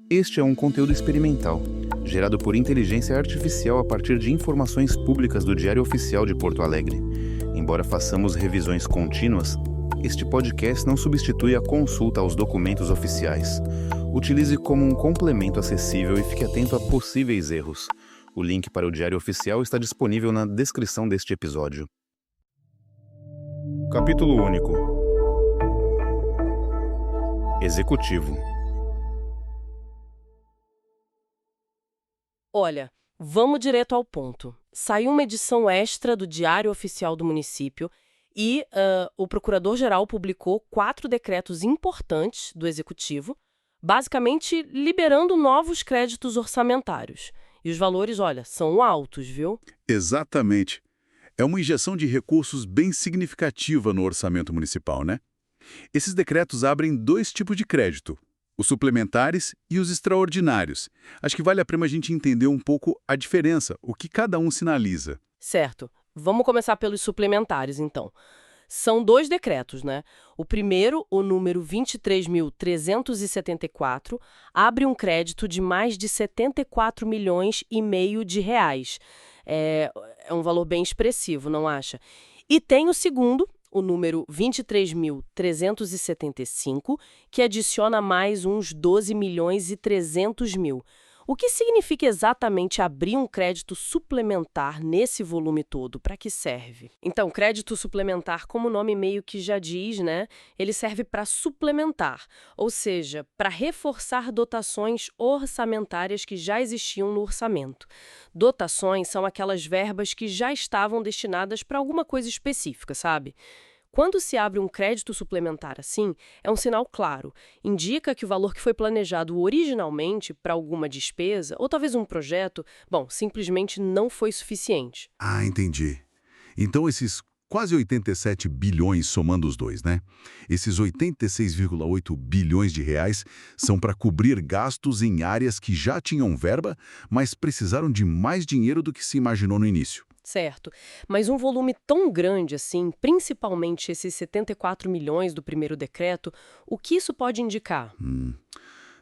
Este é um conteúdo experimental, gerado por inteligência artificial a partir de informações públicas do Diário Oficial de Porto Alegre. Embora façamos revisões contínuas, este podcast não substitui a consulta aos documentos oficiais. Utilize como um complemento acessível e fique atento a possíveis erros. O link para o Diário Oficial está disponível na descrição deste episódio. Capítulo único. Executivo. Olha, vamos direto ao ponto. Saiu uma edição extra do Diário Oficial do Município e o Procurador-Geral publicou 4 decretos importantes do Executivo, basicamente liberando novos créditos orçamentários. E os valores, olha, são altos, viu? Exatamente. É uma injeção de recursos bem significativa no orçamento municipal, né? Esses decretos abrem 2 tipos de crédito, os suplementares e os extraordinários. Acho que vale a pena a gente entender um pouco a diferença, o que cada um sinaliza. Certo. Vamos começar pelos suplementares, então. São 2 decretos, né? O primeiro, o número 23.374, abre um crédito de mais de 74 milhões e meio de reais. É um valor bem expressivo, não acha? E tem o segundo, o número 23.375, que adiciona mais uns 12 milhões e 300 mil. O que significa exatamente abrir um crédito suplementar nesse volume todo? Para que serve? Então, crédito suplementar, como o nome meio que já diz, né? Ele serve para suplementar, ou seja, para reforçar dotações orçamentárias que já existiam no orçamento. Dotações são aquelas verbas que já estavam destinadas para alguma coisa específica, sabe? Quando se abre um crédito suplementar assim, é um sinal claro. Indica que o valor que foi planejado originalmente para alguma despesa, ou talvez um projeto, simplesmente não foi suficiente. Ah, entendi. Então esses quase 87 bilhões somando os dois, né? Esses 86,8 bilhões de reais são para cobrir gastos em áreas que já tinham verba, mas precisaram de mais dinheiro do que se imaginou no início. Certo, mas um volume tão grande assim, principalmente esses 74 milhões do primeiro decreto, o que isso pode indicar?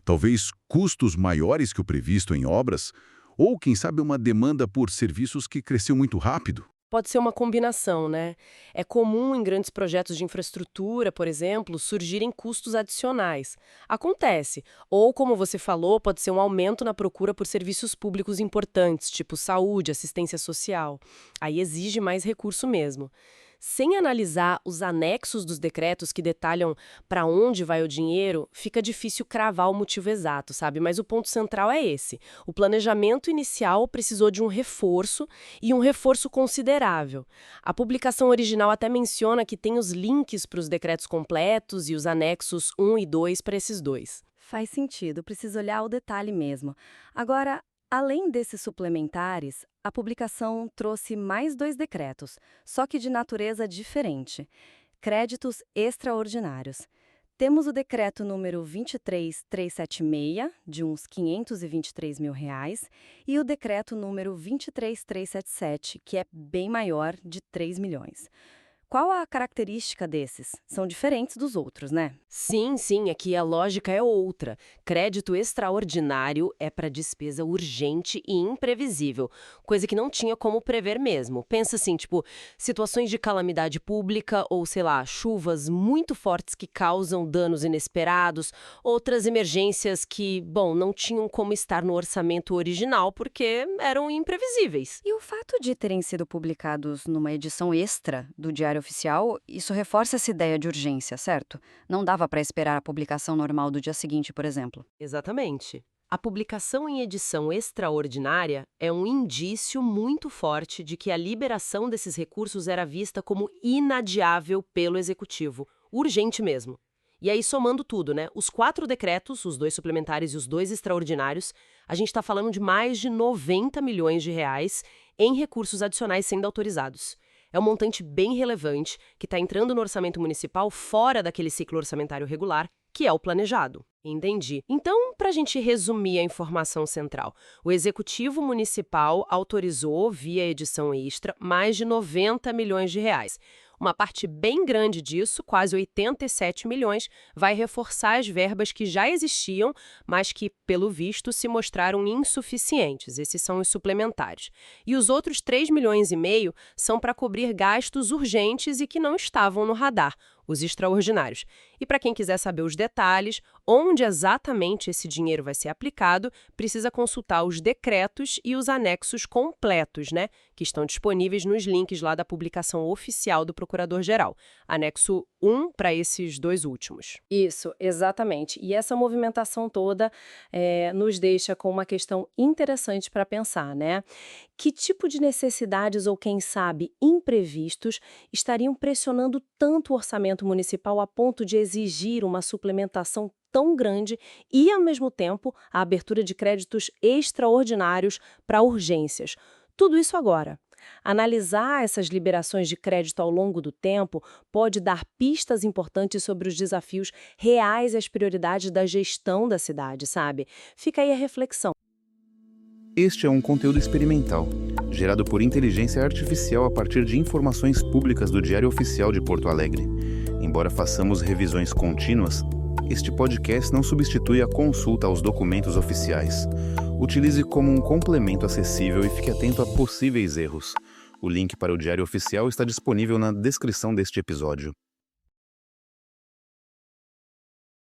Talvez custos maiores que o previsto em obras, ou quem sabe uma demanda por serviços que cresceu muito rápido. Pode ser uma combinação, né? É comum em grandes projetos de infraestrutura, por exemplo, surgirem custos adicionais. Acontece. Ou, como você falou, pode ser um aumento na procura por serviços públicos importantes, tipo saúde, assistência social. Aí exige mais recurso mesmo. Sem analisar os anexos dos decretos que detalham para onde vai o dinheiro, fica difícil cravar o motivo exato, sabe? Mas o ponto central é esse. O planejamento inicial precisou de um reforço e um reforço considerável. A publicação original até menciona que tem os links para os decretos completos e os anexos 1 e 2 para esses 2. Faz sentido, precisa olhar o detalhe mesmo. Agora, além desses suplementares, a publicação trouxe mais 2 decretos, só que de natureza diferente. Créditos extraordinários. Temos o decreto número 23376, de uns 523 mil reais, e o decreto número 23377, que é bem maior, de 3 milhões. Qual a característica desses? São diferentes dos outros, né? Sim, aqui a lógica é outra. Crédito extraordinário é para despesa urgente e imprevisível, coisa que não tinha como prever mesmo. Pensa assim, tipo, situações de calamidade pública ou, sei lá, chuvas muito fortes que causam danos inesperados, outras emergências que, não tinham como estar no orçamento original porque eram imprevisíveis. E o fato de terem sido publicados numa edição extra do Diário Oficial, isso reforça essa ideia de urgência, certo? Não dava para esperar a publicação normal do dia seguinte, por exemplo. Exatamente. A publicação em edição extraordinária é um indício muito forte de que a liberação desses recursos era vista como inadiável pelo Executivo, urgente mesmo. E aí, somando tudo, né? Os 4 decretos, os 2 suplementares e os 2 extraordinários, a gente está falando de mais de 90 milhões de reais em recursos adicionais sendo autorizados. É um montante bem relevante que está entrando no orçamento municipal fora daquele ciclo orçamentário regular, que é o planejado. Entendi. Então, para a gente resumir a informação central, o Executivo Municipal autorizou, via edição extra, mais de 90 milhões de reais. Uma parte bem grande disso, quase 87 milhões, vai reforçar as verbas que já existiam, mas que, pelo visto, se mostraram insuficientes. Esses são os suplementares. E os outros 3,5 milhões são para cobrir gastos urgentes e que não estavam no radar, os extraordinários. E para quem quiser saber os detalhes, onde exatamente esse dinheiro vai ser aplicado, precisa consultar os decretos e os anexos completos, né? Que estão disponíveis nos links lá da publicação oficial do Procurador-Geral. Anexo 1 para esses dois últimos. Isso, exatamente. E essa movimentação toda nos deixa com uma questão interessante para pensar, né? Que tipo de necessidades ou, quem sabe, imprevistos estariam pressionando tanto o orçamento municipal a ponto de exigir uma suplementação tão grande e, ao mesmo tempo, a abertura de créditos extraordinários para urgências? Tudo isso agora. Analisar essas liberações de crédito ao longo do tempo pode dar pistas importantes sobre os desafios reais e as prioridades da gestão da cidade, sabe? Fica aí a reflexão. Este é um conteúdo experimental, gerado por inteligência artificial a partir de informações públicas do Diário Oficial de Porto Alegre. Embora façamos revisões contínuas, este podcast não substitui a consulta aos documentos oficiais. Utilize como um complemento acessível e fique atento a possíveis erros. O link para o Diário Oficial está disponível na descrição deste episódio.